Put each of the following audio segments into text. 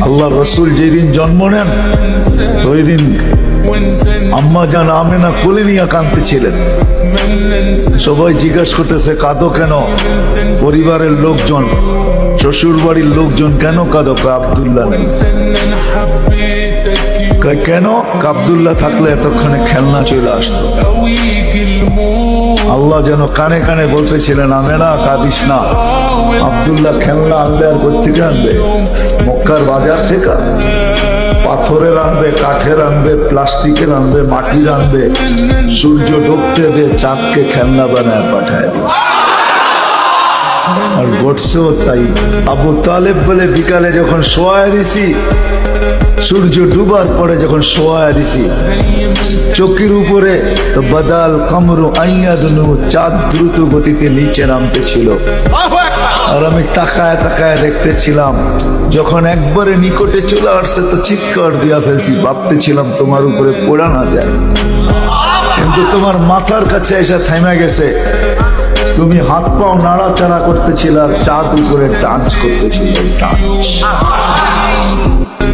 আল্লাহ রসুল যেদিন জন্ম নেন তো ওই দিন আম্মা জান আমেনা কোলে নিয়ে কাঁদতেছিলেন। সবাই জিজ্ঞাসা করতেছে কাঁদো কেন? পরিবারের লোকজন, শ্বশুর বাড়ির লোকজন কেন কাঁদো? আব্দুল্লাহ নেই। কেন? আব্দুল্লাহ থাকলে এতক্ষণে খেলনা চলে আসতো। আল্লাহ যেন কানে কানে বলতেছিলেন আমেনা কাঁদিস না, আব্দুল্লাহ খেলনা আনলে আর কোত্থেকে আনবে? মক্কার বাজার থেকে। পাথরের আনবে, কাঠের আনবে, প্লাস্টিকের আনবে, মাটির আনবে, সূর্য ডুবতে দে চাঁদকে খেলনা বানায় পাঠায় দিবে। আর ঘটছেও তাই। আবু তালেব বলে বিকালে যখন শোয়ায় দিছি, সূর্য ডুবার পরে যখন শোয়ায় দিছি চোখের উপরে, তো বাদাল কামরু আইয়াদনু, চাঁদ দ্রুত গতিতে নিচে নামতে ছিল। আর আমি তাকায় তাকায় দেখতেছিলাম। যখন একবারে নিকটে চলে আসছে তো চিৎকার দিয়া ফেলছি, ভাবতেছিলাম তোমার উপরে পড়া না যায়, কিন্তু তোমার মাথার কাছে এসে থেমে গেছে। তুমি হাত পাও নাড়াচাড়া করতেছিল আর চাঁদ উপরে ডান্স করতেছিল।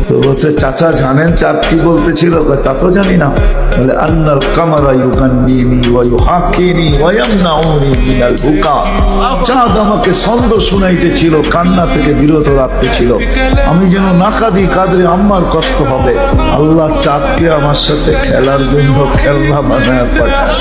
তো বলছে চাচা জানেন চাঁদ কি বলতেছিল? তা তো জানি না। বলে আন্নাল কামারা ইউগান্নিনি ওয়া ইউহাক্কিনি ওয়া ইয়ামনাউনি মিনাল বুকা। চাঁদ আমাকে ছন্দ শুনাইতেছিল, কান্না থেকে বিরত রাখতেছিল। আমি যেন না কাঁদি, কাঁদলে আম্মার কষ্ট হবে। আল্লাহ চাঁদকে আমার সাথে খেলার জন্য খেলনা বানায় পাঠায়।